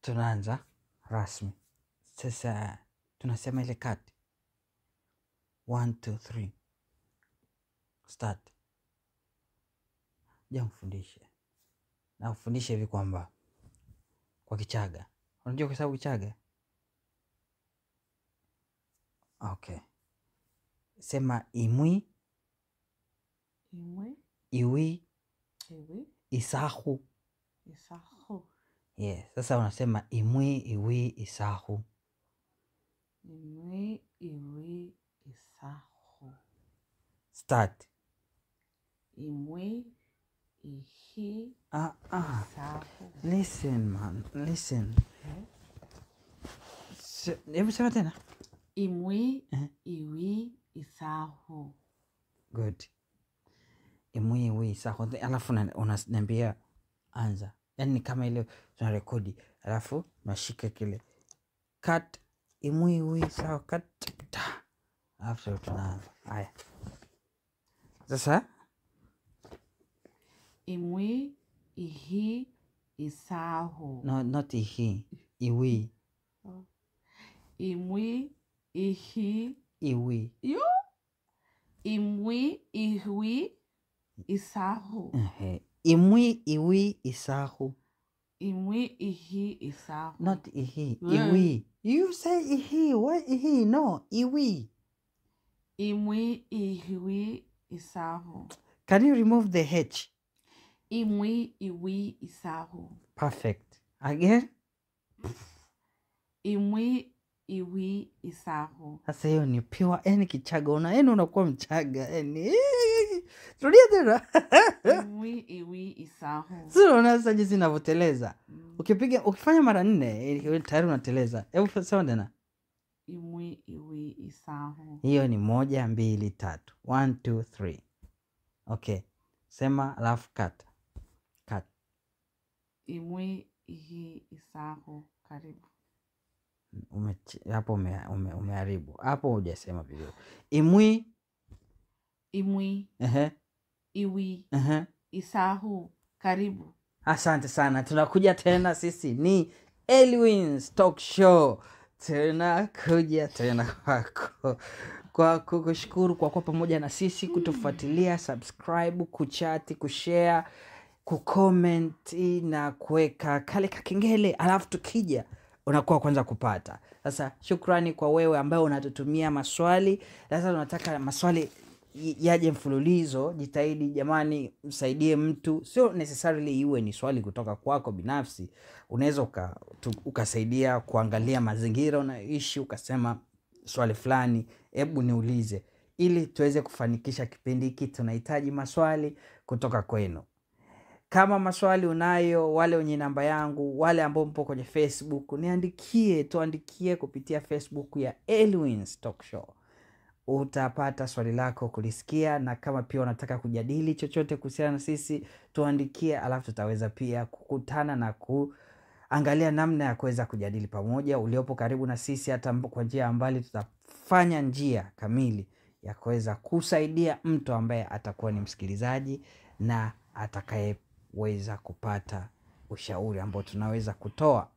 tunaanza rasmi. Sasa tunasema ile kati. 1, 2, 3. Start. Mfundishe. Na ufundishe hivi kwamba kwa Kichaga. Unajua kwa sababu Kichaga? Okay. Sema imwi. Imwi. Iwi. Iwi. Isahu. Isahu. Yes. Sasa unasema imwi, iwi, isahu. Imwi, iwi, isahu. Start. Imwi, ihi, isahu. Listen, man. Listen. Hebu sema tena. Imwi, iwi, isahu. Good. Imwi, iwi, isahu. Alafu unaniambia anza. Yaani kama ile tunarekodi. Alafu nashika kile. Cut. Imwi, iwi, isahu. Cut. Alafu tunaanza. Haya. Sasa. Imwi, ihi, isahu. No, not ihi. Iwi. Imwi, ihi. Iwi. Yo. Imwi, iwi, isahu. Imwi, iwi, isahu. Imwi, ihi, isahu. Not ihi. Iwi. You say ihi. Why ihi? No, iwi. Imwi, iwi, isahu. Can you remove the H? Imwi, iwi, isahu. Perfect. Again? Imwi, iwi, isahu. Sasa hiyo ni pure, yani Kichaga. Unakuwa Mchaga. Rudia tena. Imwi, iwi, isahu. Sio unaona sasa jinsi ninavyoteleza. Ukifanya mara 4 tayari unateleza. Hebu sema tena. Imwi, iwi, isahu. Hiyo ni 1, 2, 3. 1, 2, 3. Okay. Sema alafu cut. Cut. Imwi, ihi, isahu. Karibu. Hapo umeharibu. Hapo hujasema vizuri. Imwi. Imwi. Iwi. Isahu. Karibu. Asante sana. Tunakuja tena sisi ni Elwins Talk Show. Tunakuja tena kwako. Kwa kukushukuru kwa kuwa pamoja na sisi, kutufuatilia, subscribe, kuchati, kushare, kucomment na kuweka kale kakengele, alafu tukija unakuwa kwanza kupata. Sasa shukrani kwa wewe ambaye unatutumia maswali. Sasa tunataka maswali yaje mfululizo. Jitahidi jamani, msaidie mtu. Sio necessarily iwe ni swali kutoka kwako binafsi. Unaweza ukasaidia kuangalia mazingira unayoishi, ukasema swali fulani hebu niulize, ili tuweze kufanikisha kipindi hiki. Tunahitaji maswali kutoka kwenu. Kama maswali unayo, wale wenye namba yangu, wale ambao mpo kwenye Facebook, tuandikie kupitia Facebook ya Elwins Talk Show. Utapata swali lako kulisikia, na kama pia unataka kujadili chochote kuhusiana na sisi, tuandikie, alafu tutaweza pia kukutana na kuangalia namna ya kuweza kujadili pamoja. Uliopo karibu na sisi hata kwa njia ya mbali, tutafanya njia kamili ya kuweza kusaidia mtu ambaye atakuwa ni msikilizaji na atakayeweza kupata ushauri ambao tunaweza kutoa.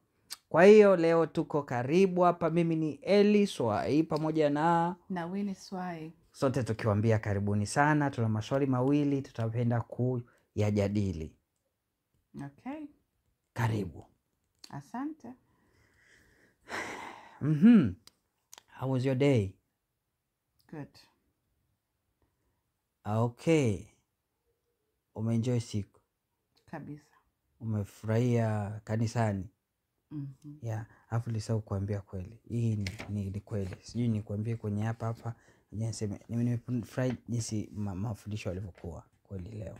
Kwa hiyo leo tuko karibu hapa. Mimi ni Eli Swai pamoja na Winnie Swai. Sote tukiwaambia karibuni sana. Tuna maswali mawili tutapenda kuyajadili. Okay. Karibu. Asante. How was your day? Good. Okay. Umeenjoy siku? Kabisa. Umefurahia kanisani? Yeah. Hapo lisau kuambia kweli. Hii ni kweli. Sijui nikuambie kwenye hapa. Niseme nimefurahi jinsi mafundisho yalivyokuwa kweli leo.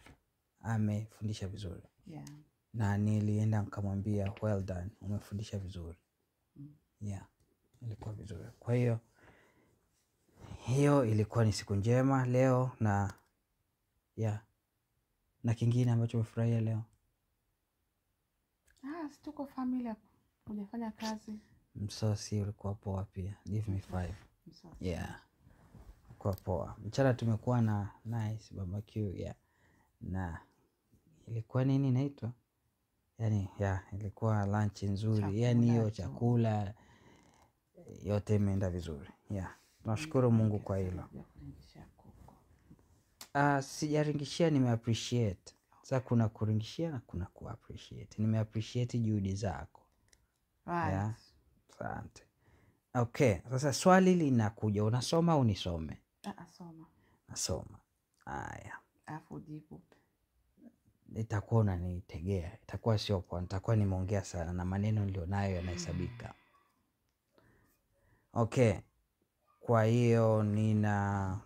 Amefundisha vizuri. Yeah. Na nilienda nikamwambia well done. Umefundisha vizuri. Yeah. Ilikuwa vizuri. Kwa hiyo ilikuwa ni siku njema leo na na kingine ambacho umefurahia leo? Tuko familia. Hujafanya kazi. Msosi ulikuwa poa pia. Give me 5. Msosi. Yeah. Kwa poa. Mchana tumekuwa na nice barbecue. Yeah. Na ilikuwa nini inaitwa? yani ilikuwa lunch nzuri, yani hiyo chakula yote imeenda vizuri. Tunashukuru Mungu kwa hilo. Sijaringishia, nimeappreciate. Sasa kuna kuringishia na kuna kuappreciate. Nimeappreciate juhudi zako. Right. Asante. Okay, sasa swali linakuja, unasoma au nisome? Soma. Nasoma. Haya. Afu jibu. Itakuwa unanitegea, itakuwa sio poa, nitakuwa nimeongea sana na maneno nilionayo yanahesabika. Okay, kwa hiyo nina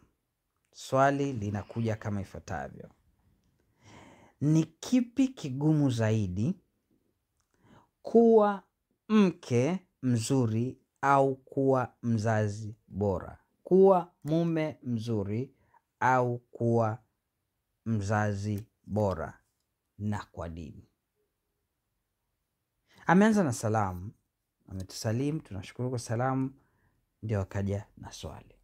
swali linakuja kama ifuatavyo. Ni kipi kigumu zaidi, kuwa mke mzuri au kuwa mzazi bora? Kuwa mume mzuri au kuwa mzazi bora, na kwa nini? Ameanza na salamu, ametusalimu, tunashukuru kwa salamu, ndio akaja na swali.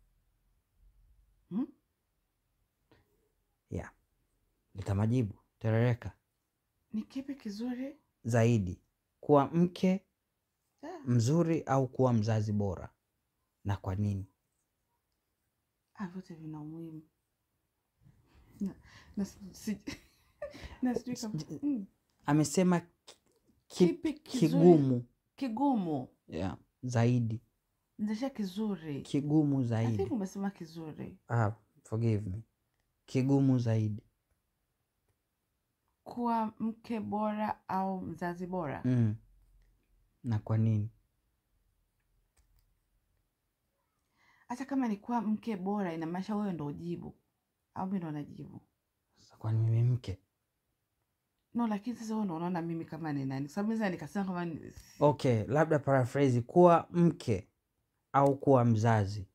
Nitamajibu terereka. Ni kipi kizuri zaidi, kuwa mke mzuri au kuwa mzazi bora, na kwa nini? Vyote vina umuhimu. Amesema kipi kigumu. Kigumu. Zaidi. Ndesha kizuri. Kigumu zaidi. I think umesema kizuri. Forgive me. Kigumu zaidi. Kuwa mke bora au mzazi bora? Na kwa nini? Hata kama ni kuwa mke bora, inamaanisha wewe ndo ujibu au mimi ndo najibu? Sasa kwa nini mimi mke? No, lakini sasa wewe ndo unaona mimi kama ni nani? Sababu mimi nikasema kama ni... Okay, labda paraphrase, kuwa mke au kuwa mzazi.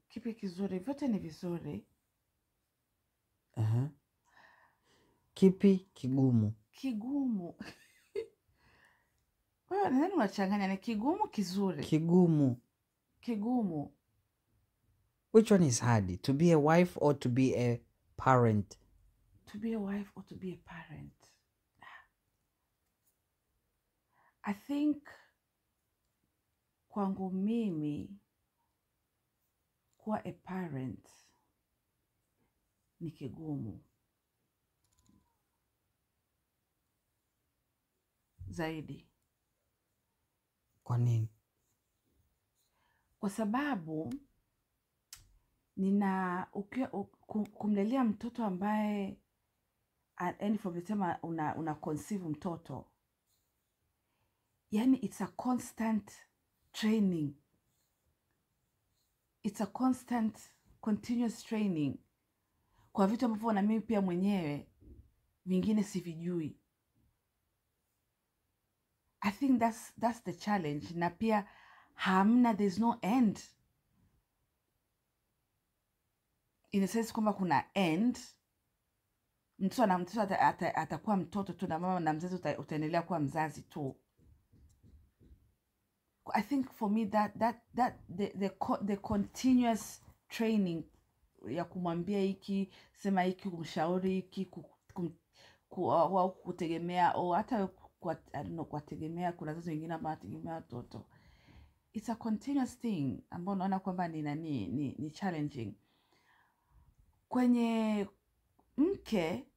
Kipi kizuri? Vyote ni vizuri. Kipi kigumu? Kigumu. Wewe nani unachanganya? Ni kigumu kizuri? Kigumu. Kigumu. Which one is hard? To be a wife or to be a parent? To be a wife or to be a parent? I think kwangu mimi kuwa a parent ni kigumu zaidi. Kwa nini? Kwa sababu kumlelea mtoto ambaye yani fometema una conceive mtoto, yani it's a constant training, it's a constant continuous training kwa vitu ambavyo na mimi pia mwenyewe vingine sivijui. I think that's the challenge. Na pia there's no end. In a sense kwamba kuna end. Mtoto atakuwa mtoto tu na mama na mzazi utaendelea kuwa mzazi tu. I think for me that the continuous training ya kumwambia hiki, sema hiki, kumshauri hiki, au kutegemea au hata kuwategemea kuna wazazi wengine ambao wanategemea watoto. It's a continuous thing ambao naona kwamba ni challenging. Kwenye mke,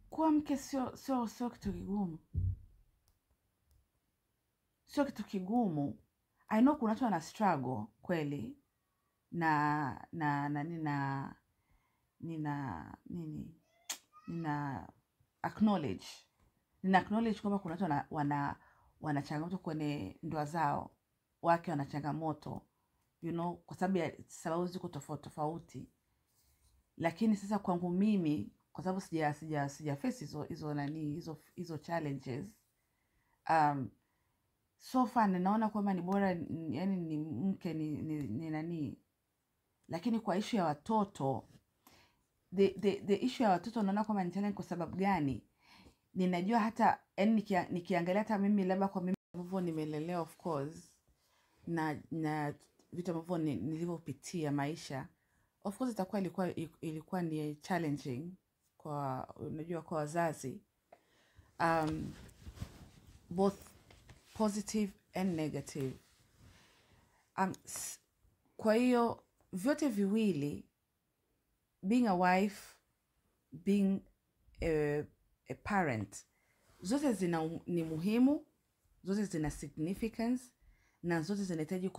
kuwa mke sio kitu kigumu. Sio kitu kigumu. I know kuna watu wana struggle kweli na acknowledge. Nina acknowledge kwamba kuna watu wana changamoto kwenye ndoa zao. Wake wana changamoto, kwa sababu ziko tofauti. Lakini sasa kwangu mimi, kwa sababu sija face hizo challenges, so far ninaona kwamba ni bora, yani ni mke ni lakini kwa issue ya watoto, the issue ya watoto naona kwamba ni challenge. Kwa sababu gani? Ninajua hata nikiangalia hata mimi labda kwa mimi ambavyo nimelelewa, of course, na vitu ambavyo nilivyopitia maisha, of course ilikuwa ni challenging kwa, unajua, kwa wazazi, both positive and negative. Kwa hiyo vyote viwili, being a wife, being a parent, zote ni muhimu, zote zina significance, na zote zinahitaji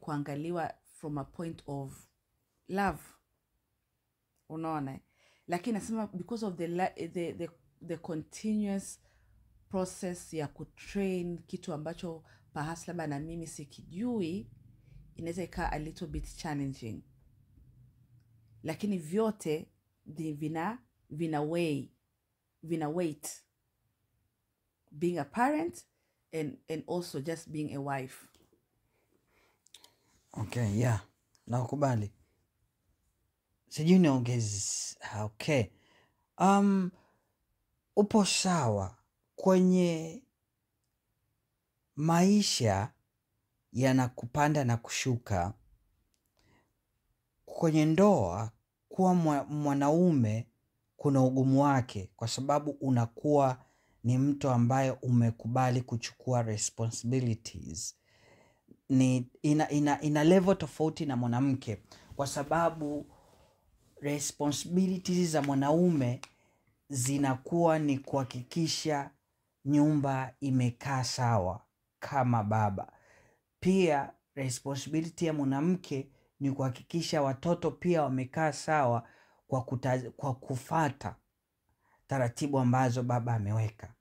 kuangaliwa from a point of love, unaona. Lakini nasema because of the continuous process ya kutrain kitu ambacho perhaps labda na mimi sikijui, inaweza ikawa a little bit challenging. Lakini vyote vina weight, being a parent and also just being a wife. Okay, yeah, nakubali. Sijui niongeze. Okay, upo sawa. Kwenye maisha yanakupanda na kushuka. Kwenye ndoa kuwa mwanaume kuna ugumu wake, kwa sababu unakuwa ni mtu ambaye umekubali kuchukua responsibilities. Ina level tofauti na mwanamke, kwa sababu responsibilities za mwanaume zinakuwa ni kuhakikisha nyumba imekaa sawa kama baba. Pia responsibility ya mwanamke ni kuhakikisha watoto pia wamekaa sawa kwa kufata taratibu ambazo baba ameweka.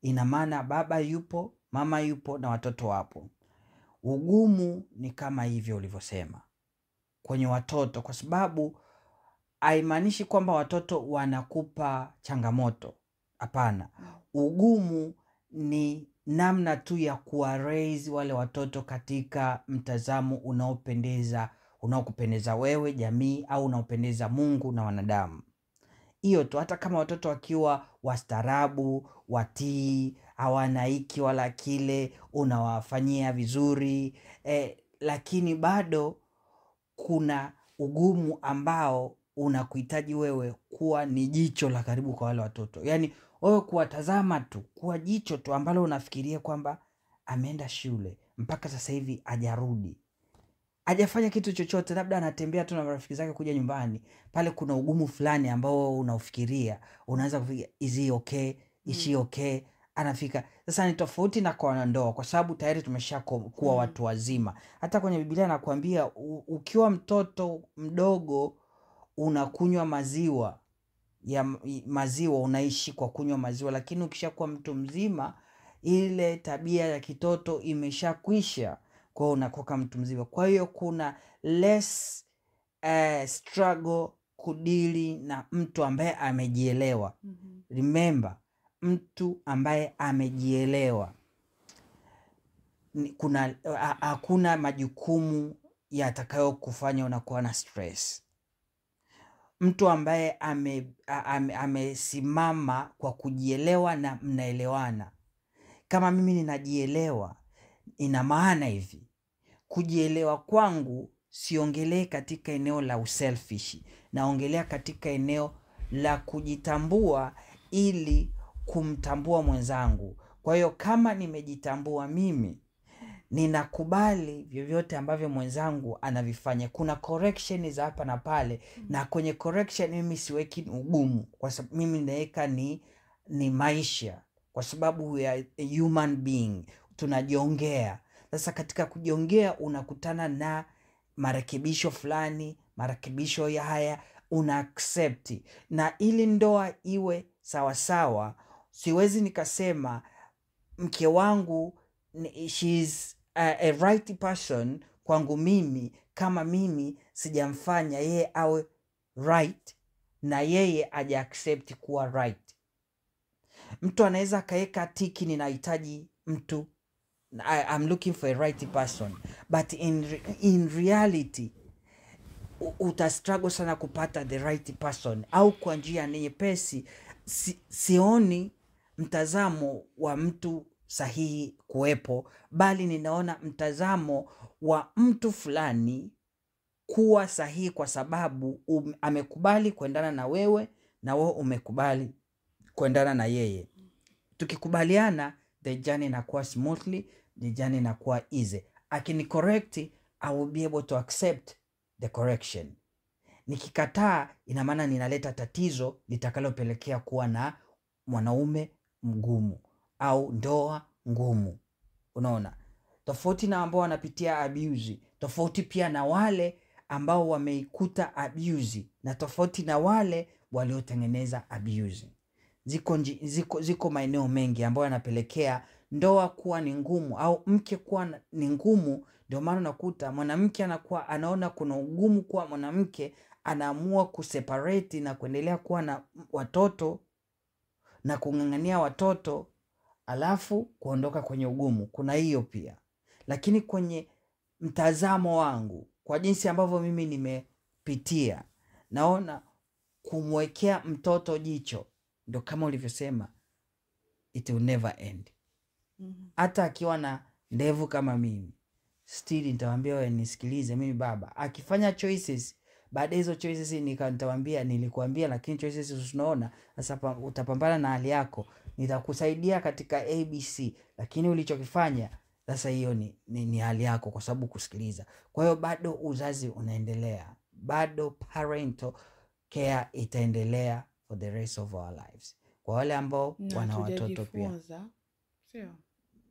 Ina maana baba yupo, mama yupo na watoto wapo. Ugumu ni kama hivyo ulivyosema kwenye watoto, kwa sababu haimaanishi kwamba watoto wanakupa changamoto. Hapana. Ugumu ni namna tu ya kuwaraise wale watoto katika mtazamo unaokupendeza wewe, jamii, au unaopendeza Mungu na wanadamu. Hiyo tu. Hata kama watoto wakiwa wastaarabu, watii, hawana hiki wala kile, unawafanyia vizuri, lakini bado kuna ugumu ambao unakuhitaji wewe kuwa ni jicho la karibu kwa wale watoto. Yaani wewe kuwatazama tu, kuwa jicho tu ambalo unafikiria kwamba ameenda shule mpaka sasa hivi hajarudi, hajafanya kitu chochote, labda anatembea tu na marafiki zake kuja nyumbani. Pale kuna ugumu fulani ambao unaufikiria, unaanza kufikiria, is he okay, is she okay? Anafika sasa. Ni tofauti na kwa ndoa, kwa sababu tayari tumesha kuwa watu wazima. Hata kwenye Biblia nakwambia, ukiwa mtoto mdogo unakunywa maziwa, unaishi kwa kunywa maziwa, lakini ukishakuwa mtu mzima, ile tabia ya kitoto imeshakwisha, kwa hiyo unakuwa mtu mzima. Kwa hiyo kuna less struggle kudili na mtu ambaye amejielewa. Remember, mtu ambaye amejielewa, hakuna majukumu yatakayo kufanya unakuwa na stress. Mtu ambaye amesimama kwa kujielewa na mnaelewana. Kama mimi ninajielewa, ina maana hivi, kujielewa kwangu siongelee katika eneo la uselfish, naongelea katika eneo la kujitambua ili kumtambua mwenzangu. Kwa hiyo kama nimejitambua mimi, ninakubali vyovyote ambavyo mwenzangu anavifanya. Kuna correction za hapa na pale, na kwenye correction mimi siweki ugumu, kwa sababu mimi naweka ni maisha, kwa sababu we are a human being, tunajiongea. Sasa katika kujiongea unakutana na marekebisho fulani, marekebisho ya haya una accept. Na ili ndoa iwe sawasawa, siwezi nikasema mke wangu she's a right person kwangu mimi, kama mimi sijamfanya yeye awe right na yeye aja accept kuwa right. Mtu anaweza kaeka tiki, ninahitaji mtu, I'm looking for a right person, but in reality utastruggle sana kupata the right person, au kwa njia nyepesi. Sioni mtazamo wa mtu sahihi kuwepo, bali ninaona mtazamo wa mtu fulani kuwa sahihi kwa sababu amekubali kuendana na wewe na wewe umekubali kuendana na yeye. Tukikubaliana, the journey inakuwa smoothly, the journey inakuwa easy. Akini correct, I will be able to accept the correction. Nikikataa, ina maana ninaleta tatizo litakalopelekea kuwa na mwanaume mgumu au ndoa ngumu. Unaona? Tofauti na ambao wanapitia abuse, tofauti pia na wale ambao wameikuta abuse, na tofauti na wale waliotengeneza abuse. Ziko maeneo mengi ambayo yanapelekea ndoa kuwa ni ngumu au mke kuwa ni ngumu. Ndio maana unakuta mwanamke anakuwa anaona kuna ugumu kuwa mwanamke, anaamua kuseparate na kuendelea kuwa na watoto na kung'ang'ania watoto, alafu kuondoka kwenye ugumu. Kuna hiyo pia. Lakini kwenye mtazamo wangu, kwa jinsi ambavyo mimi nimepitia, naona kumwekea mtoto jicho, ndio kama ulivyosema, it will never end. Hata akiwa na ndevu kama mimi, still nitamwambia wewe, nisikilize mimi baba. Akifanya choices, baada hizo choices nitamwambia nilikuambia, lakini choices unaona sasa utapambana na hali yako, nitakusaidia katika ABC, lakini ulichokifanya sasa hiyo ni hali yako, kwa sababu kusikiliza. Kwa hiyo bado uzazi unaendelea, bado parental care itaendelea for the rest of our lives. Kwa wale ambao wana watoto pia. Sio?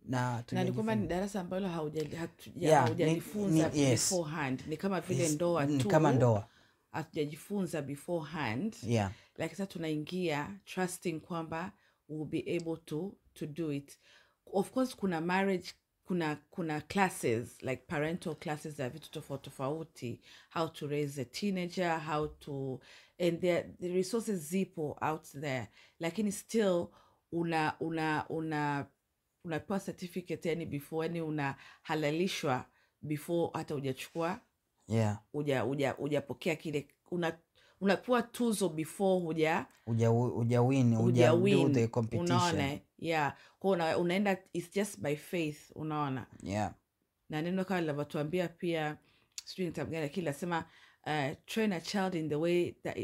Na ni kwamba ni darasa ambalo haujajifunza beforehand. Ni kama vile ndoa tu. Ni kama ndoa. Hatujajifunza beforehand. Yeah. Like sasa tunaingia trusting kwamba we'll be able to do it. Of course kuna marriage, kuna classes like parental classes za vitu tofauti, how to raise a teenager, how to, and the resources zipo out there, lakini still unapewa certificate yani before, yani unahalalishwa before hata hujachukua, hujapokea kile, unapewa tuzo before hujawin do the competition. Unaona? Yeah. Kwa unaenda, it's just by faith, unaona? Yeah. Na neno kama linavyotuambia pia, sijui nitamgani kila sema, train a child in the way that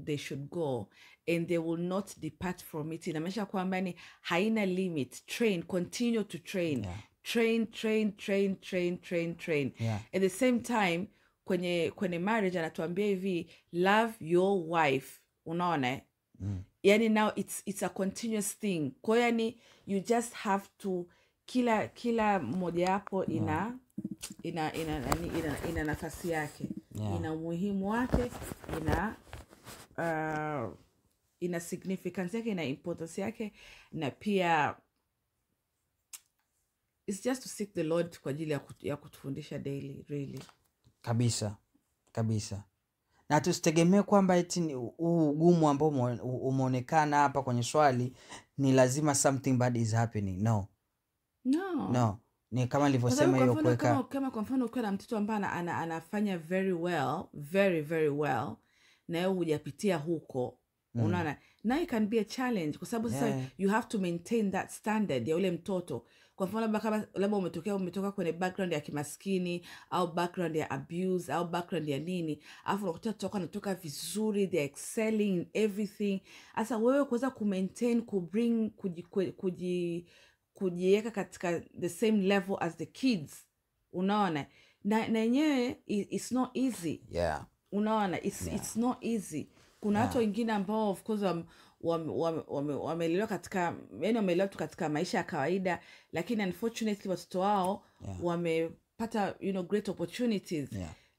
they should go and they will not depart from it. Inamaanisha kwamba ni haina limit. Train, continue to train. Yeah. Train. Yeah. At the same time, kwenye marriage anatuambia hivi, love your wife. Unaona? Yani now it's a continuous thing. Kwa yani you just have to, kila moja hapo ina nafasi yake. Yeah. Ina umuhimu wake, ina significance yake, ina importance yake, na pia it's just to seek the Lord kwa ajili ya kutufundisha daily, really. Kabisa. Na tusitegemee kwamba eti huu ugumu ambao umeonekana hapa kwenye swali ni lazima something bad is happening. No. Ni kama nilivyosema hiyo kuweka. Kama kwa mfano ukiwa na mtoto ambaye anafanya very well, very very well, na wewe hujapitia huko, unaona, now it can be a challenge, kwa sababu sasa you have to maintain that standard ya ule mtoto. Kwa mfano labda umetoka kwenye background ya kimaskini au background ya abuse au background ya nini, alafu unakuta anatoka vizuri, they excelling in everything. Asa wewe kuweza kumaintain, kubring, kujiweka katika the same level as the kids, unaona, na yenyewe it's not easy. Yeah. Unaona, it's not easy. Kuna watu wengine ambao of course wamelelewa katika, yani wamelelewa tu katika maisha ya kawaida, lakini unfortunately watoto wao wamepata great opportunities.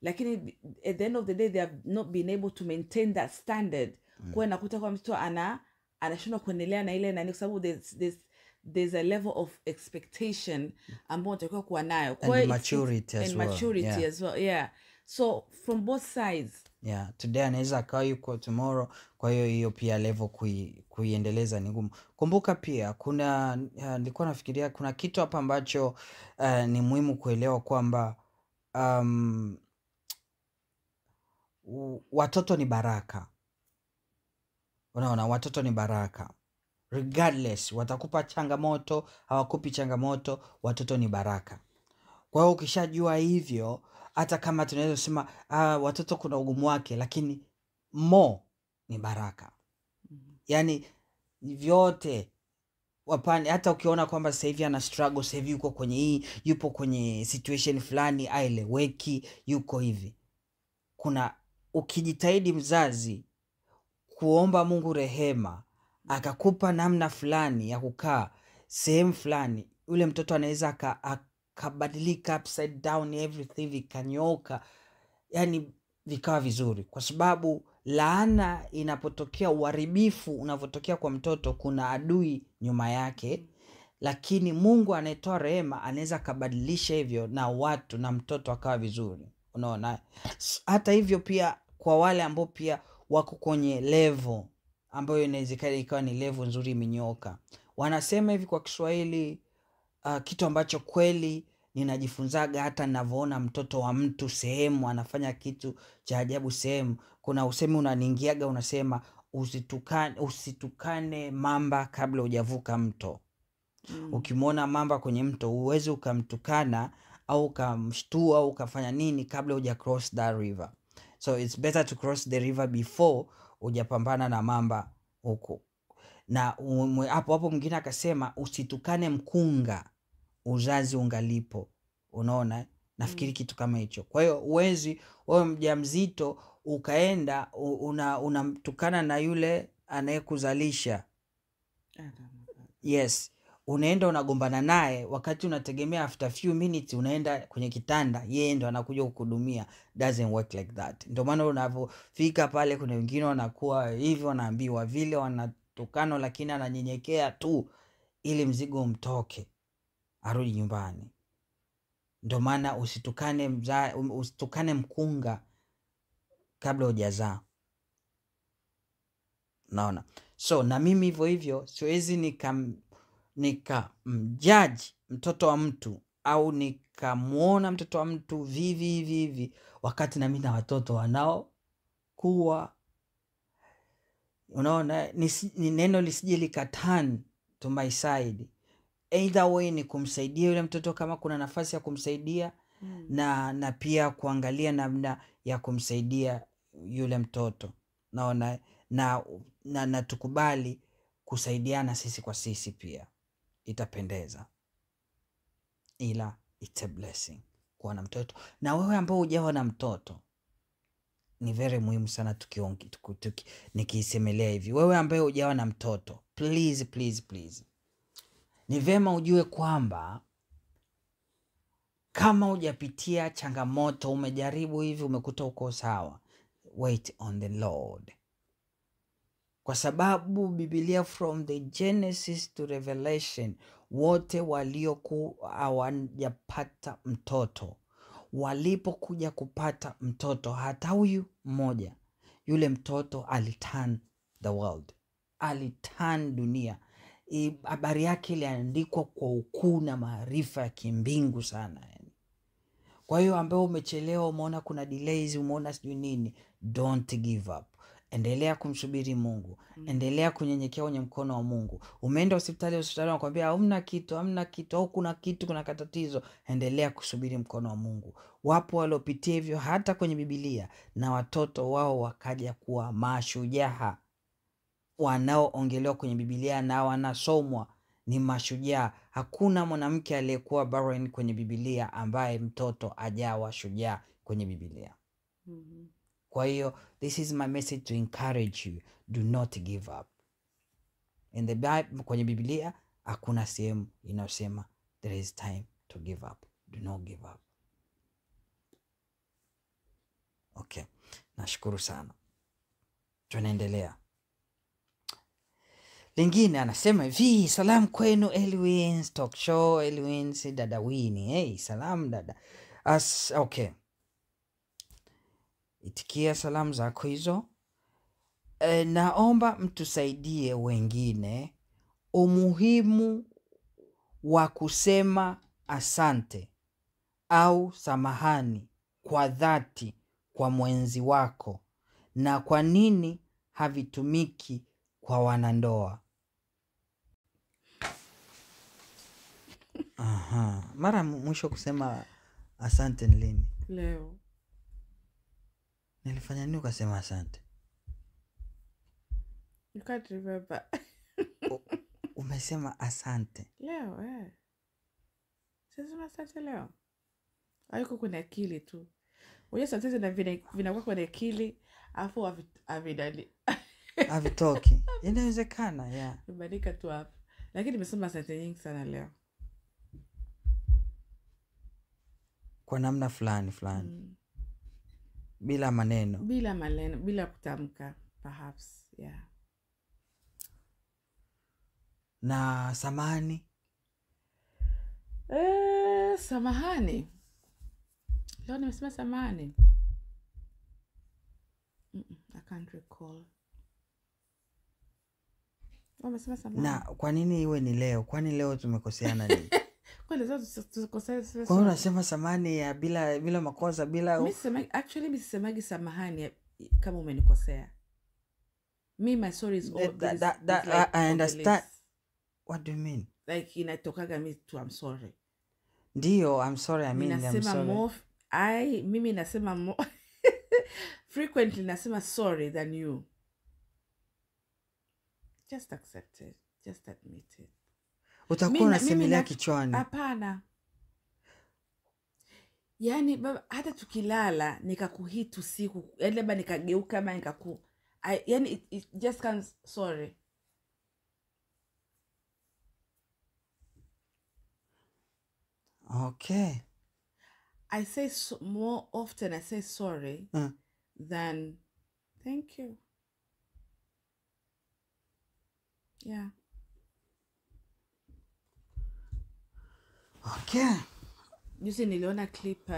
Lakini at the end of the day they have not been able to maintain that standard. Kwa nakuta kwa mtoto anashindwa kuendelea na ile nani, kwa sababu there's a level of expectation ambao unatakiwa kuwa nayo, and maturity as well. Yeah. So from both sides. Yeah, today anaweza akawa yuko tomorrow, kwa hiyo pia level kuiendeleza ni ngumu. Kumbuka pia nilikuwa nafikiria kuna kitu hapa ambacho ni muhimu kuelewa kwamba watoto ni baraka. Unaona, watoto ni baraka. regardless, watakupa changamoto, hawakupi changamoto, watoto ni baraka. Kwa hiyo ukishajua hivyo, hata kama tunaweza kusema watoto kuna ugumu wake, lakini ni baraka. Yani vyote wapani, hata ukiona kwamba sasa hivi ana struggle, sasa hivi yuko kwenye hii, yupo kwenye situation fulani aeleweki, yuko hivi, ukijitahidi mzazi kuomba Mungu rehema, akakupa namna fulani ya kukaa sehemu fulani, yule mtoto anaweza akabadilika upside down, everything vikanyoka, yani vikawa vizuri. Kwa sababu laana inapotokea, uharibifu unavyotokea kwa mtoto, kuna adui nyuma yake, lakini Mungu anayetoa rehema anaweza akabadilisha hivyo na watu na mtoto akawa vizuri. Unaona, hata hivyo pia kwa wale ambao pia wako kwenye level ambayo inawezekana ikawa ni level nzuri imenyoka, wanasema hivi kwa Kiswahili, kitu ambacho kweli ninajifunzaga hata ninavyoona mtoto wa mtu sehemu anafanya kitu cha ajabu sehemu, kuna usemi unaniingiaga, unasema usitukane mamba kabla hujavuka mto. Ukimwona mamba kwenye mto, uwezi ukamtukana au ukamshtua au ukafanya nini kabla huja cross that river. So it's better to cross the river before hujapambana na mamba huko. Na hapo mwingine akasema usitukane mkunga uzazi ungalipo. Unaona, nafikiri kitu kama hicho. Kwa hiyo uwezi wewe mjamzito ukaenda unamtukana na yule anayekuzalisha. Yes, unaenda unagombana naye wakati unategemea after few minutes unaenda kwenye kitanda, yeye ndo anakuja kukuhudumia. Doesn't work like that. Ndio maana unavyofika pale, kuna wengine wanakuwa hivyo, wanaambiwa vile, wanatukana, lakini ananyenyekea tu ili mzigo umtoke arudi nyumbani. Ndio maana usitukane mkunga kabla hujazaa. Naona. So na mimi hivyo siwezi nikamjaji mtoto wa mtu au nikamuona mtoto wa mtu vivi wakati na mimi na watoto wanao kuwa. Unaona, ni neno lisije likaturn to my side. Either way ni kumsaidia yule mtoto kama kuna nafasi ya kumsaidia, na pia kuangalia namna ya kumsaidia yule mtoto. Naona na tukubali kusaidiana sisi kwa sisi pia, itapendeza. Ila it's a blessing kuwa na mtoto. Na wewe ambao hujawa na mtoto, ni very muhimu sana nikisemelea hivi, wewe ambaye hujawa na mtoto, please, ni vema ujue kwamba kama hujapitia changamoto, umejaribu hivi, umekuta uko sawa, wait on the Lord. Kwa sababu Biblia from the Genesis to Revelation, wote waliokuwa hawajapata mtoto, walipokuja kupata mtoto, hata huyu mmoja, yule mtoto aliturn the world, aliturn dunia. Habari yake iliandikwa kwa ukuu na maarifa ya kimbingu sana. Kwa hiyo ambaye umechelewa, umeona kuna delays, umeona sijui nini, don't give up. Endelea kumsubiri Mungu. Endelea kunyenyekea kwenye mkono wa Mungu. Umeenda hospitali wanakuambia hamna kitu au kuna kitu, kuna katatizo, endelea kusubiri mkono wa Mungu. Wapo waliopitia hivyo hata kwenye Biblia, na watoto wao wakaja kuwa mashujaa wanaoongelewa kwenye Biblia na wanasomwa, ni mashujaa. Hakuna mwanamke aliyekuwa barren kwenye Biblia ambaye mtoto ajawa shujaa kwenye Biblia. Kwa hiyo this is my message to encourage you, do not give up. In the Bible, kwenye Biblia hakuna sehemu inayosema there is time to give up. Do not give up. Okay, nashukuru sana. Tunaendelea. Lingine anasema hivi, salamu kwenu Eliwins Talk Show. Eliwins, dada Winnie. Hey, salamu dada. Okay, itikia salamu zako hizo. Naomba mtusaidie wengine umuhimu wa kusema asante au samahani kwa dhati kwa mwenzi wako, na kwa nini havitumiki kwa wanandoa. Aha. Mara mwisho kusema asante ni lini? Leo. Nilifanya nini ukasema asante? You can't remember. Umesema asante Leo, sasa asante leo. Haiko kwenye akili tu. Unajua sometimes vinakuwa kwenye akili afu avidani. havitoki. Inawezekana, yeah. Nimebadilika tu hapo. Lakini nimesema asante nyingi sana leo. Kwa namna fulani. Bila maneno. Bila kutamka, perhaps, yeah. Na samahani? Samahani. Leo nimesema samahani. I can't recall. Umesema samahani. Na kwa nini iwe ni leo? Kwani leo tumekoseana nini? Kwa leo tusikosea. Kwa hiyo unasema samahani ya bila makosa, bila mimi sisemagi samahani kama umenikosea. My sorry is all that I understand. What do you mean? Like inatokaga me too, I'm sorry. Ndio, I'm sorry, I mean I'm sorry. Mimi nasema more frequently nasema sorry than you. Just accept it. Just admit it. Utakuwa unasemelea kichwani. Hapana. Yaani baba, hata tukilala nikakuhit usiku, yaani labda nikageuka ama yaani it just comes sorry. Okay. I say more often I say sorry than thank you. Yeah. Okay. Juzi niliona clip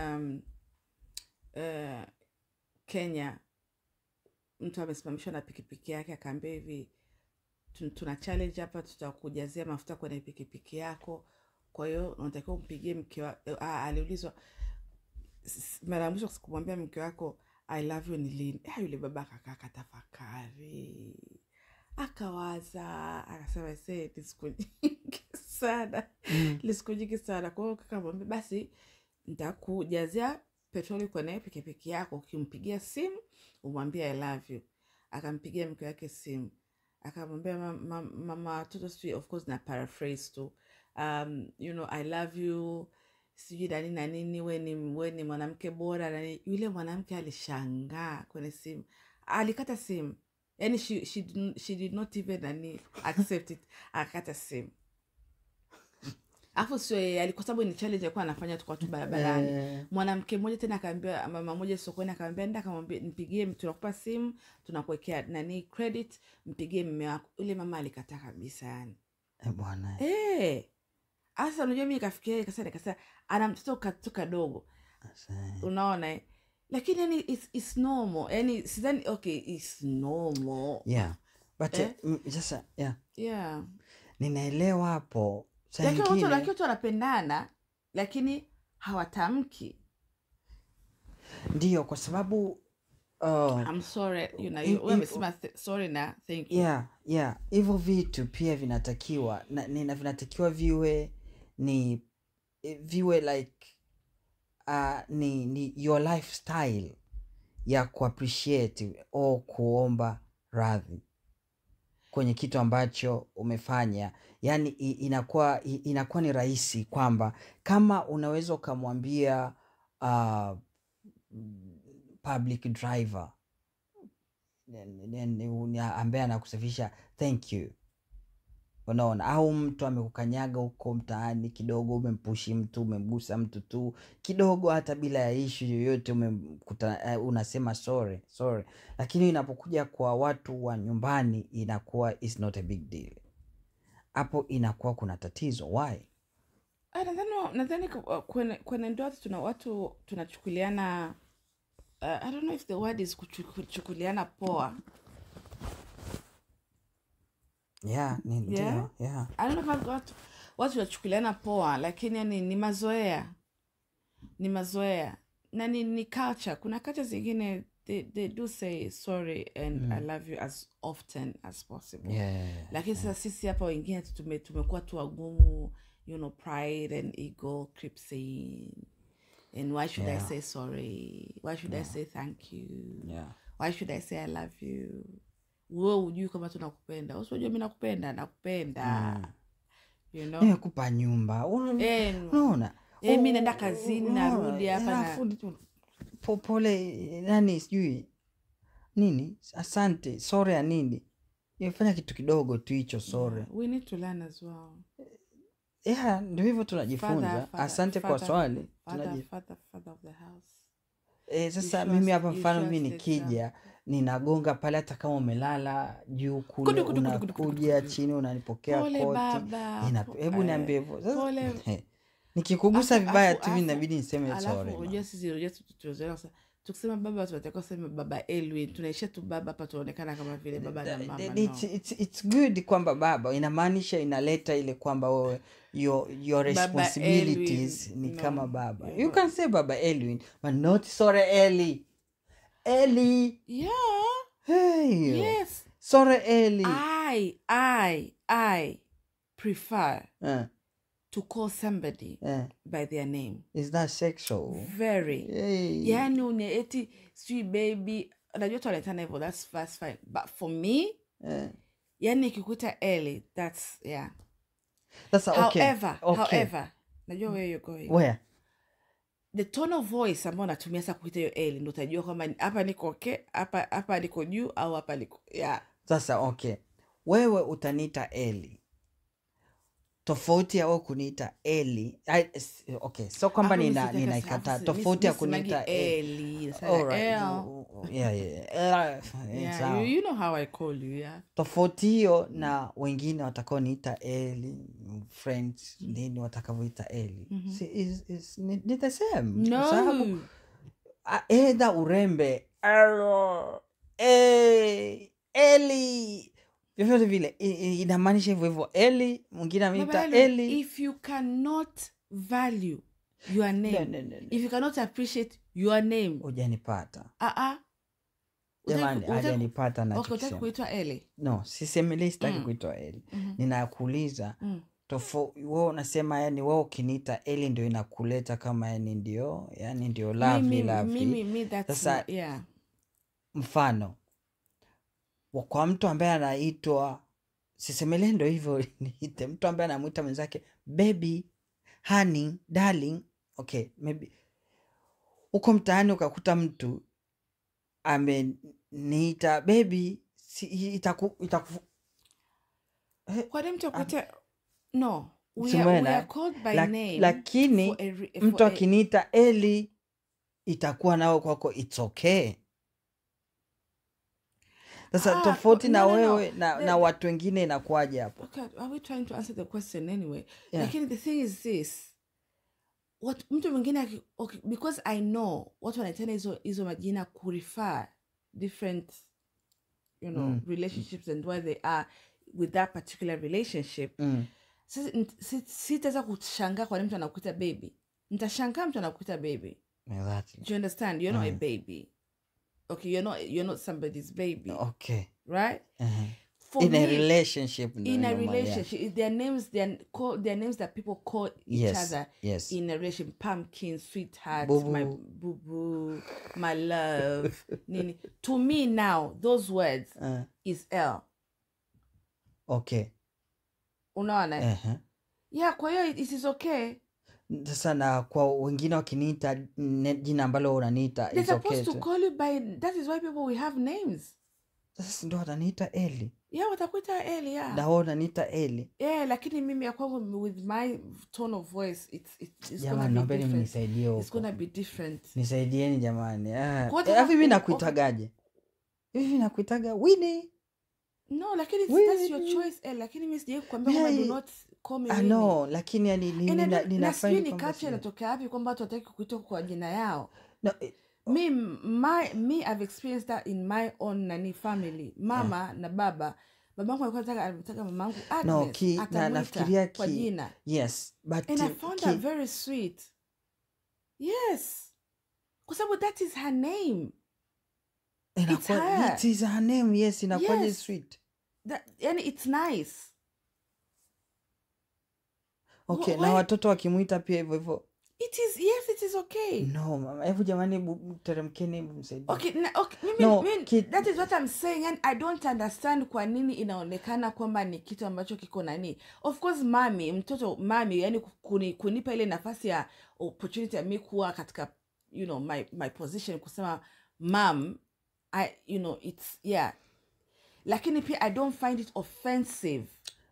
Kenya, mtu amesimamishwa na pikipiki yake akaambia hivi, tuna challenge hapa, tutakujazia mafuta kwenye pikipiki yako, kwa hiyo unatakiwa umpigie mke wako. Aliulizwa mara mwisho kumwambia mke wako I love you ni lini? Yule baba akatafakari, akawaza, akasema ni siku nyingi sana. Siku nyingi sana. Kwa hiyo akamwambia basi nitakujazia petroli kwenye pikipiki yako, ukimpigia simu umwambie I love you. Akampigia mke wake simu, akamwambia mama toto, of course na paraphrase tu, you know, I love you, sijui na nini, we ni mwanamke bora na nini. Yule mwanamke alishangaa kwenye simu, alikata simu. Yani she did not even accept it. Akakata simu. Afu sio yeye, kwa sababu ni challenge alikuwa anafanya tukao tu barabarani. Mwanamke mmoja tena akaambia mama mmoja sokoni, akaambia nenda akamwambia nipigie, tunakupa simu, tunakuwekea credit, mpigie mume wako. Yule mama alikataa kabisa yani. Bwana. Asa unajua mimi nikafikiria nikasema ana mtoto kadogo. Unaona lakini yani it's normal. Yani sidhani it's normal. Yeah. But just yeah. Ninaelewa hapo. Lakini watu wanapendana lakini hawatamki. Ndio, kwa sababu I'm sorry, you know, wewe umesema sorry na thank you. Yeah. Hivyo vitu pia vinatakiwa vinatakiwa viwe like ni your lifestyle ya kuappreciate au kuomba radhi kwenye kitu ambacho umefanya. Yani inakuwa ni rahisi kwamba kama unaweza ukamwambia public driver ambaye anakusafisha thank you, unaona, au mtu amekukanyaga huko mtaani kidogo, umempushi mtu, umemgusa mtu tu kidogo, hata bila ya issue yoyote, unasema sorry. Lakini inapokuja kwa watu wa nyumbani inakuwa is not a big deal. Hapo inakuwa kuna tatizo. Why? Nadhani kwenye ndoa watu tunachukuliana, I don't know if the word is kuchukuliana poa. Yeah. I don't know if watu tunachukuliana poa, lakini ni mazoea. Ni mazoea. Na ni culture. Kuna culture zingine they do say sorry and I love you as often as possible. Yeah. Lakini sasa sisi hapa wengine tumekuwa tu wagumu. pride and ego creeps in. And why should I Yeah. say sorry? Why should I say thank you? Yeah. Why should I say I love you? Wewe hujui kama tunakupenda. Usijue mimi nakupenda. You know? Nimekupa nyumba. Unaona? Mimi naenda kazini narudi hapa na pole nani sijui nini asante sorry ya nini nimefanya kitu kidogo tu hicho sorry. We need to learn as well. Ndio hivyo tunajifunza. Asante kwa swali. Father of the house. Sasa mimi hapa mfano mimi nikija ninagonga pale hata kama umelala juu kule unakuja chini unanipokea koti. Hebu niambie hivyo. Sasa nikikugusa vibaya tu inabidi niseme sorry. Unajua sisi tuzoea tukisema baba tunataka kusema baba Elwin, tunaisha tu baba hapa tuonekana kama vile baba na mama. It's good kwamba baba inamaanisha inaleta ile kwamba wewe your responsibilities ni kama baba. You can say baba Elwin but not sorry Ellie. Yeah. Hey. Yes. Sorry Ellie. I prefer to call somebody by their name. Is that sexual? Very. Hey. Yani uneeti sweet baby. Najua tualetana hivyo, that's fine. But for me, yani ikikuita Ellie, that's That's okay. However, najua where you're going. Where? The tone of voice ambao natumia sasa kuita hiyo Ellie ndio utajua kwamba hapa niko okay, hapa niko juu au hapa niko Sasa okay. Wewe utaniita Ellie. Tofauti ya wewe kuniita Ellie. Okay, so kwamba ninaikataa. Tofauti ya kuniita Ellie. Yeah. You know how I call you, yeah. Tofauti hiyo na wengine watakao niita Ellie, friends nini watakavyoita Ellie. Ni the same. No. Sababu either urembe Ellie vyovyote vile inamaanisha hivyo hivyo. Ellie mwingine ameita Ellie. If you cannot value your name, No. if you cannot appreciate your name, hujanipata. Jamani, hujanipata na okay, utaki kuitwa Ellie? No, sisemeli sitaki kuitwa Ellie. Ninakuuliza wewe unasema yani wewe ukiniita Ellie ndio inakuleta kama yani ndio lovely. Sasa mfano kwa mtu ambaye anaitwa sisemele ndio hivyo niite mtu ambaye anamuita mwenzake baby, honey, darling. Okay, maybe uko mtaani ukakuta mtu ameniita baby, kwa nini mtakuita no, we are called by name. Lakini mtu akiniita Ellie itakuwa nao kwako it's okay. Sasa tofauti na wewe na watu wengine inakuaje hapo? Okay, are we trying to answer the question anyway? Lakini the thing is this. What mtu mwingine okay, because I know watu wanaitana hizo majina kurefer different relationships and where they are with that particular relationship. Sitaweza kushangaa kwa nini mtu anakuita baby. Nitashangaa mtu anakuita baby. Exactly. Do you understand? You're not a baby. Okay, you're not somebody's baby. Okay. Right? In a relationship. Their names that people call each other in a relationship. Pumpkin, sweetheart, boo-boo. My boo-boo, my love. Nini. To me now, those words is L. Okay. Unaona? Yeah, kwa hiyo it is okay. Sasa na kwa wengine wakiniita jina ambalo unaniita it's okay. They're supposed to call you by, that is why people we have names. Sasa ndio wataniita Ellie. Yeah, watakuita Ellie, yeah. Na wao wananiita Ellie. Yeah, lakini mimi ya kwangu with my tone of voice it's jamani, gonna be different. Nisaidie huko. It's gonna be different. Nisaidieni jamani. Hivi mimi nakuitagaje? Hivi nakuitaga Winnie? No, lakini that's your choice. Lakini mimi sije kukwambia kwamba do not call me Winnie. No, lakini yani ninafanya ni culture inatokea wapi kwamba watu wataki kuitwa kwa jina yao? No, me I've experienced that in my own family. Mama na baba. Babangu alikuwa anataka mamangu Agnes. Nafikiria kwa jina. Yes, but and I found that very sweet. Yes. Kwa sababu that is her name. It's her. It is her name, yes, inakuwa sweet. And it's nice. Okay, na watoto wakimuita pia hivyo hivyo. Yes, it is okay. No mama, hebu jamani teremkeni msaidie. Okay, that is what I'm saying, and I don't understand kwa nini inaonekana kwamba ni kitu ambacho kiko nani. Of course mtoto mami, yani kunipa ile nafasi ya opportunity ya mimi kuwa katika my position kusema mom, it's lakini pia I don't find it offensive.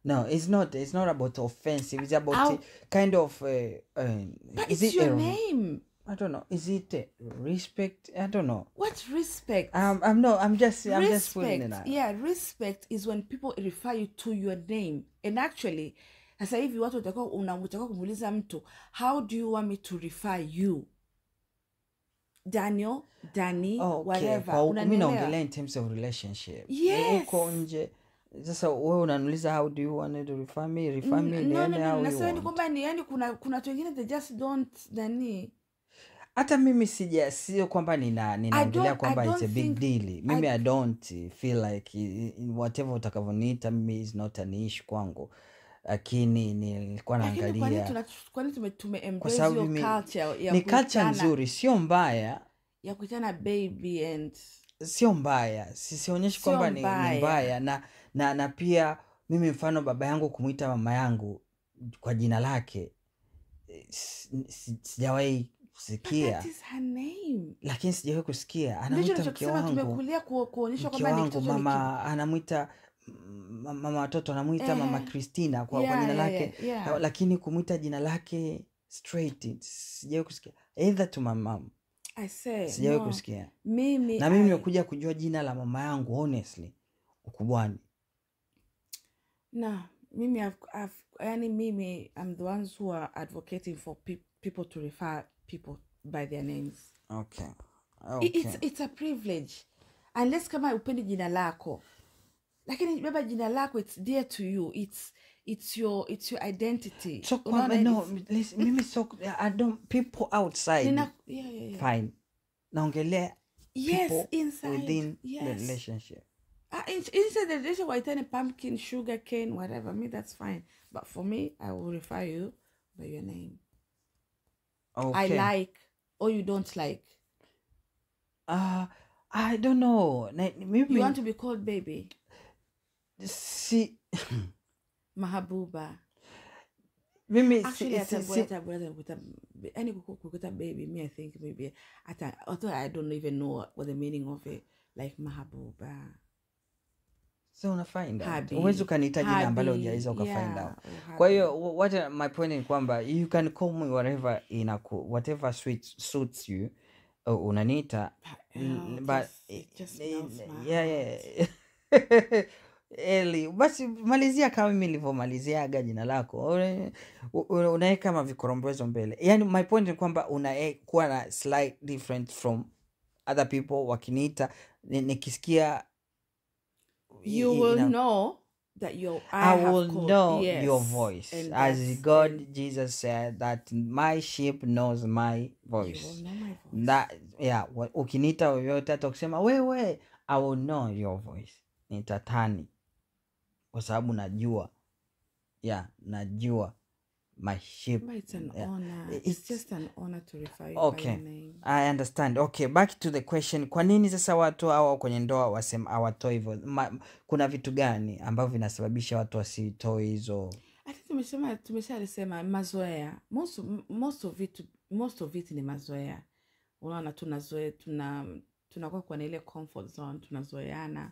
No, it's not about offensive. It's about kind of but is it your name? I don't know. Is it respect? I don't know. What respect? I'm just putting it out. Yeah, respect is when people refer you to your name. And actually, sasa hivi watu unataka kumuuliza mtu, how do you want me to refer you? Daniel, Danny, whatever. Mimi naongelea in terms of relationship. Yes. Uko nje. Sasa wewe unaniuliza how do you want to refer me? No. Nasema ni kwamba yani kuna watu wengine they just don't Danny. Hata mimi sio kwamba ninaongelea kwamba it's a big deal. Mimi I don't feel like whatever utakavoniita mimi is not an issue kwangu. Lakini nilikuwa naangalia kwani tume-embrace your culture ya ni culture nzuri, sio mbaya. Ya kuitana baby and sio mbaya. Sionyeshi kwamba ni mbaya na pia mimi mfano baba yangu kumuita mama yangu kwa jina lake sijawahi kusikia. That is her name. Lakini sijawahi kusikia anamuita mke wangu. Tumekulia kuonyesha kwamba ni mtoto mama anamuita mama watoto anamuita mama Christina kwa jina lake. Lakini kumuita jina lake straight sijawahi kusikia. Either to my mom. I say sijawahi kusikia. Mimi nimekuja kujua jina la mama yangu honestly ukubwani. No, mimi I'm the ones who are advocating for people to refer people by their names. Okay. It's a privilege. Unless kama upendi jina lako. Lakini baba jina lako it's dear to you. It's your identity. So listen, mimi I don't people outside. Fine. Naongelea people inside within the relationship. Inside the relationship, I tell pumpkin, sugar cane, whatever. Me, that's fine. But for me, I will refer you by your name. Okay. I like or you don't like. I don't know. Maybe you want to be called baby. See, Mahabuba. Mimi actually any kukuta baby. Me, I think maybe although I don't even know what the meaning of it, like Mahabuba. So una find out. Uwezi ukaniita jina ambalo hujaweza ukafind out. Kwa hiyo what my point ni kwamba you can call me whatever suits you. Unaniita but Eli basi malizia kama mimi nilivyomaliziaga jina lako. Unaweka kama vikorombozo mbele. Yani my point ni kwamba unakuwa na slight different from other people wakiniita nikisikia you will know that I will know your voice. As God, Jesus said that my sheep knows my voice. You will know my voice. Ukiniita yoyote hata ukisema wewe, I will know your voice. Nitatani. Kwa sababu najua. Najua my sheep. But it's an honor. It's just an honor to refer you by your name. I understand. Okay, back to the question. Kwa nini sasa watu hawa kwenye ndoa wasema hawatoi hivyo? Kuna vitu gani ambavyo vinasababisha watu wasitoe hizo? I think tumeshalisema mazoea. Most of it ni mazoea. Unaona tunazoea tunakuwa kwa ile comfort zone, tunazoeana.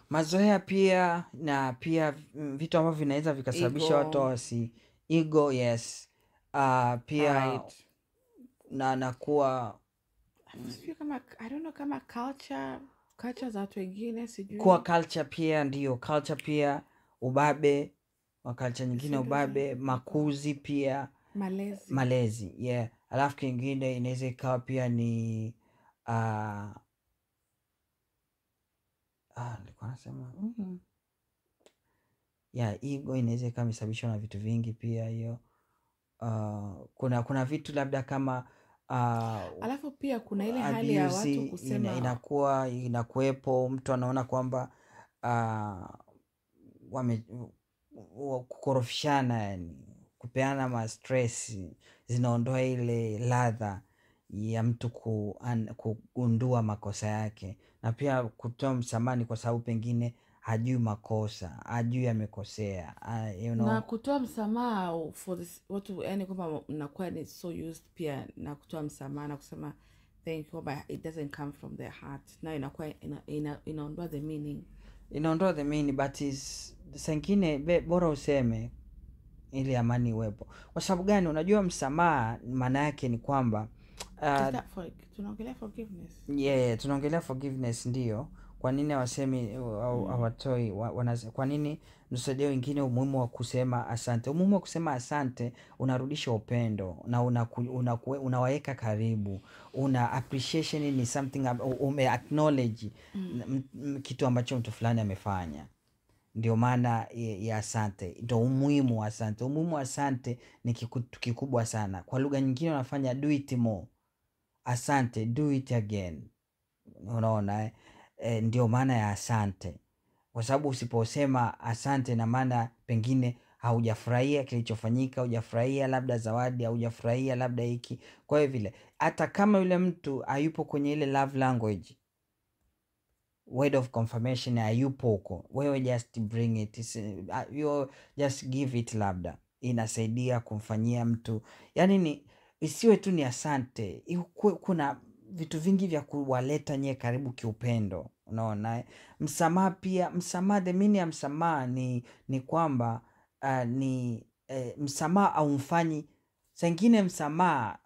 Mazoea pia na pia vitu ambavyo vinaweza vikasababisha watu ego, yes. Pia right. na kuwa I don't know kama culture za watu wengine sijui. Kuwa culture pia ndio culture pia ubabe wa culture nyingine ubabe, makuzi pia malezi. Alafu kingine inaweza ikawa pia ni nilikuwa nasema ego inaweza ikawa imesababishwa na vitu vingi pia hiyo. Kuna vitu labda kama alafu pia kuna ile hali ya watu kusema inakuwepo, mtu anaona kwamba kukorofishana, yani kupeana ma stress zinaondoa ile ladha ya mtu kugundua makosa yake, na pia kutoa msamani kwa sababu pengine hajui makosa, hajui amekosea, na kutoa msamaha for this watu, yani kwamba mnakuwa ni so used pia na kutoa msamaha na kusema thank you, kwamba it doesn't come from their heart, na inakuwa inaondoa the meaning, inaondoa the meaning, but sengine bora useme ili amani iwepo. Kwa sababu gani? Unajua msamaha maana yake ni kwamba tunaongelea forgiveness. Yeah, tunaongelea forgiveness, ndio. Kwa nini hawasemi hawatoi kwa nini msaidia wengine umuhimu wa kusema asante? Umuhimu wa kusema asante, unarudisha upendo na unawaweka karibu, una appreciation ni something ume acknowledge kitu ambacho mtu fulani amefanya. Ndio maana ya asante, ndio umuhimu wa asante. Umuhimu wa asante ni kitu kikubwa sana. Kwa lugha nyingine wanafanya do it more, asante, do it again. Unaona ndio maana ya asante, kwa sababu usiposema asante na maana pengine haujafurahia kilichofanyika, haujafurahia labda zawadi, haujafurahia labda hiki. Kwa hiyo vile hata kama yule mtu hayupo kwenye ile love language, word of confirmation hayupo huko, wewe just bring it, you just give it, labda inasaidia kumfanyia mtu, yani ni isiwe tu ni asante, kuna vitu vingi vya kuwaleta nyie karibu kiupendo. Unaona msamaha pia, msamaha, the meaning ya msamaha ni kwamba msamaha au mfanyi sengine, msamaha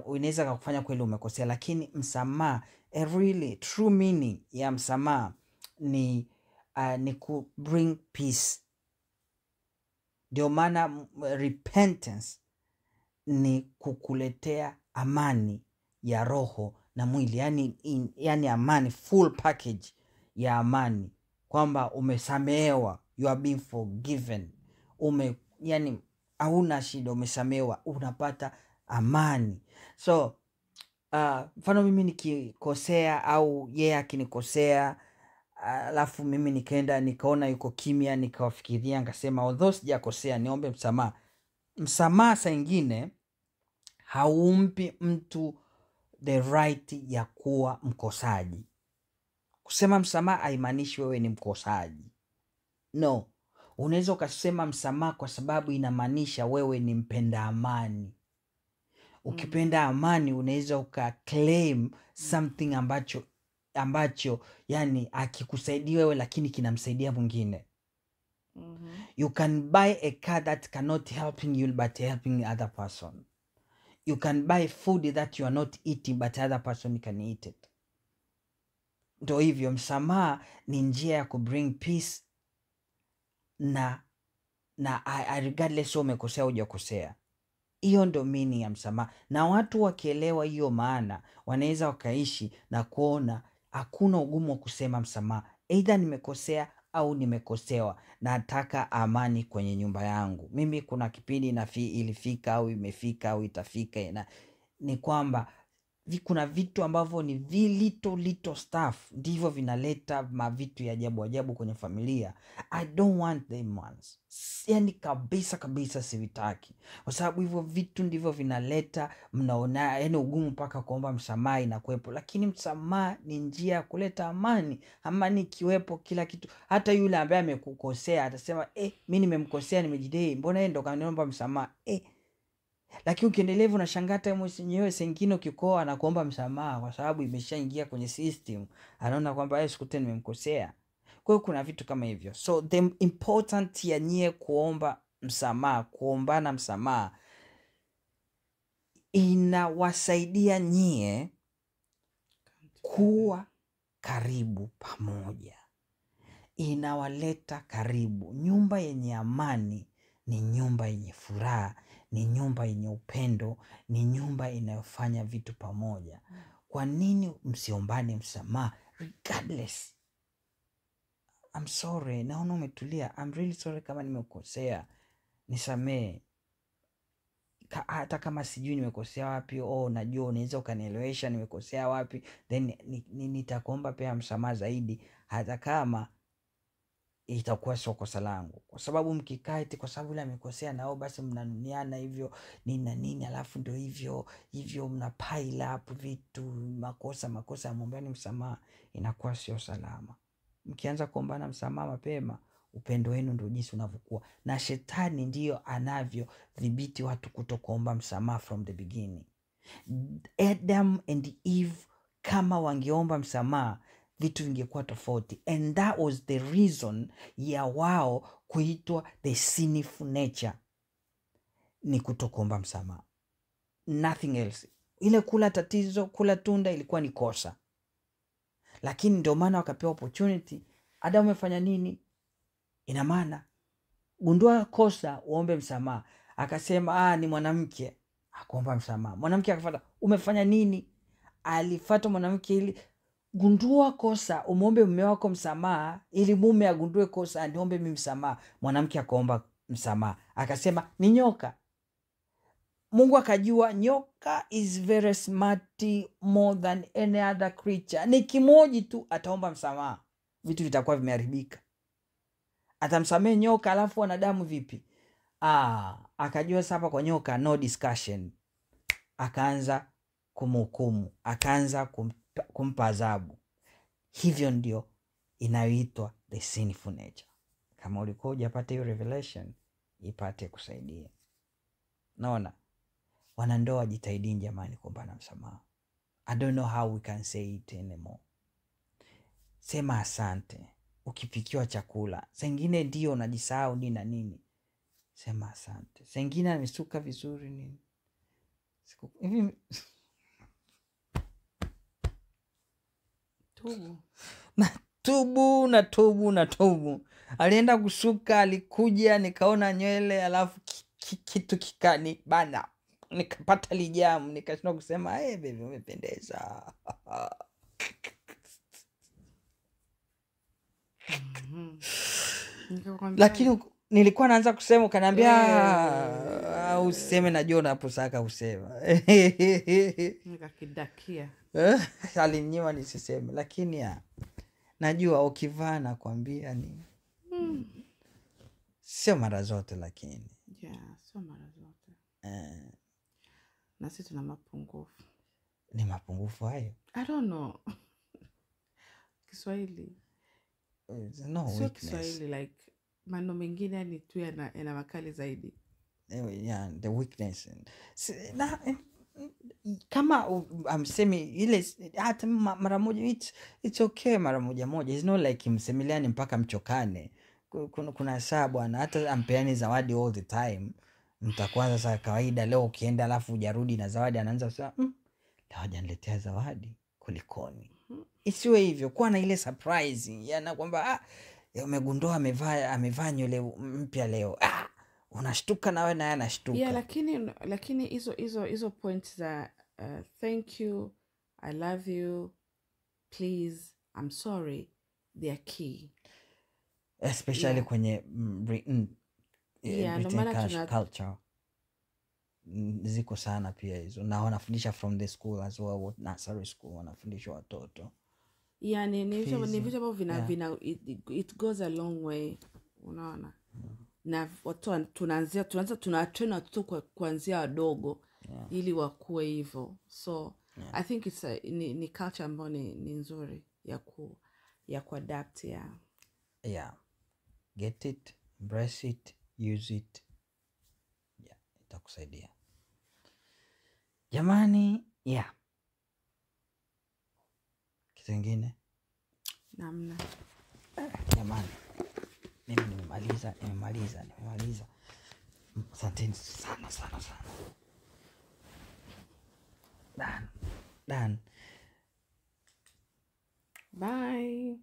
unaweza kukufanya kweli umekosea, lakini msamaha, a really true meaning ya msamaha ni ku bring peace. Ndio maana repentance ni kukuletea amani ya roho na mwili, yani amani, full package ya amani, kwamba umesamehewa, you are being forgiven, yani hauna shida, umesamehewa, unapata amani. So mfano mimi nikikosea au yeye akinikosea, alafu mimi nikaenda nikaona yuko kimya, nikawafikiria, nikasema although sijakosea niombe msamaha. Msamaha saa ingine haumpi mtu the right ya kuwa mkosaji. Kusema msamaha haimaanishi wewe ni mkosaji, no. Unaweza ukasema msamaha kwa sababu inamaanisha wewe ni mpenda amani. Ukipenda amani unaweza ukaclaim something ambacho yani akikusaidia wewe lakini kinamsaidia mwingine. You can buy a car that cannot helping you but helping other person. You can buy food that you are not eating but other person can eat it. Ndio hivyo, msamaha ni njia ya kubring peace na regardless umekosea hujakosea. Hiyo ndo meaning ya msamaha, na watu wakielewa hiyo maana wanaweza wakaishi na kuona hakuna ugumu wa kusema msamaha, either nimekosea au nimekosewa, nataka amani kwenye nyumba yangu. Mimi kuna kipindi ilifika au imefika au itafika, ni kwamba kuna vitu ambavyo ni little stuff ndivyo vinaleta mavitu ya ajabu kwenye familia. I don't want them ones, yani kabisa sivitaki, kwa sababu hivyo vitu ndivyo vinaleta, mnaona yani ugumu mpaka kuomba msamaha inakuwepo. Lakini msamaha ni njia ya kuleta amani. Amani ikiwepo kila kitu, hata yule ambaye amekukosea atasema mimi nimemkosea, nimejidai, mbona yeye ndo kaniomba msamaha. Lakini ukiendelea hivyo unashangaa hata mwenyewe sengine ukikoa na kuomba msamaha, kwa sababu imeshaingia kwenye system, anaona kwamba sikute nimemkosea. Kwa hiyo kuna vitu kama hivyo. So the important ya nyie kuomba msamaha, kuombana msamaha, inawasaidia nyie kuwa karibu pamoja, inawaleta karibu. Nyumba yenye amani ni nyumba yenye furaha, ni nyumba yenye upendo, ni nyumba inayofanya vitu pamoja. Kwa nini msiombane msamaha regardless? I'm sorry, naona umetulia, I'm really sorry kama nimekosea, nisamee. Hata kama sijui nimekosea wapi, najua unaweza ukanielewesha nimekosea wapi, then nitakuomba pia msamaha zaidi, hata kama itakuwa sio kosa langu, kwa sababu mkikaa eti kwa sababu yule amekosea nao basi mnanuniana hivyo nini na nini, alafu ndio hivyo mna pile up vitu makosa amwombeani msamaha, inakuwa sio salama. Mkianza kuombana msamaha mapema, upendo wenu ndio jinsi unavyokuwa, na shetani ndiyo anavyo dhibiti watu kuto kuomba msamaha from the beginning. Adam and Eve kama wangeomba msamaha, vitu vingekuwa tofauti, and that was the reason ya wao kuitwa the sinful nature, ni kutokuomba msamaha, nothing else. Ile kula tunda ilikuwa ni kosa, lakini ndio maana wakapewa opportunity. Adam umefanya nini? Ina maana gundua kosa uombe msamaha. Akasema ni mwanamke, akaomba msamaha. Mwanamke akafuata, umefanya nini? Alifuata mwanamke ili gundua kosa, umuombe mume wako msamaha, ili mume agundue kosa, aniombe mimi msamaha. Mwanamke akaomba msamaha, akasema ni nyoka. Mungu akajua nyoka is very smart more than any other creature. Ni kimoji tu ataomba msamaha, vitu vitakuwa vimeharibika. Atamsamehe nyoka, alafu wanadamu vipi? Akajua sasa kwa nyoka no discussion. Akaanza kumhukumu, akaanza kumpa adhabu. Hivyo ndio inayoitwa the sinful nature. Kama ulikuwa hujapata hiyo revelation, ipate kusaidia. Naona wanandoa wajitahidini jamani kuombana msamaha. I don't know how we can say it anymore. Sema asante ukipikiwa chakula. Sengine ndio unajisahau nini na nini, sema asante. Sengine amesuka vizuri nini hivi tubu. Alienda kusuka, alikuja nikaona nywele, alafu kitu kikani bana, nikapata lijamu, nikashindwa kusema baby umependeza. Lakini nilikuwa naanza kusema, ukaniambia useme, najua unaposaka usema. Nikakidakia. Alinyima nisiseme, lakini najua ukivaa na kuambia ni sio mara zote, lakini sio mara zote. Na sisi tuna mapungufu. Ni mapungufu hayo? I don't know. Kiswahili. No sio weakness. Kiswahili, like maneno mengine ni tu yana makali zaidi. Yeah, the weakness. Kama amsemi ile hata mara moja, it's okay mara moja. It's not like msemiliani mpaka mchokane. Kuna saa bwana, hata ampeani zawadi all the time, mtakuwa sasa kawaida. Leo ukienda alafu hujarudi na zawadi, anaanza kusema leo hajaniletea zawadi, kulikoni? Isiwe hivyo, kuwa na ile surprise yana kwamba umegundua amevaa nywele mpya leo, unashtuka nawe naye anashtuka. Yeah, lakini hizo points za thank you, I love you, please, I'm sorry, they are key, especially kwenye Britain culture. Ziko sana pia hizo, na wanafundisha from the school as well, nursery school wanafundisha watoto. Yeah, ni vitu ambavyo it goes a long way, unaona. Na watu tunatrain watoto kuanzia wadogo, ili wakue hivyo. So I think it's ni culture ambayo ni nzuri ya kuadapt. Get it, embrace it, use it. Itakusaidia jamani. Kitu kingine namna jamani, mimi nimemaliza. Asanteni sana. Dan. bye.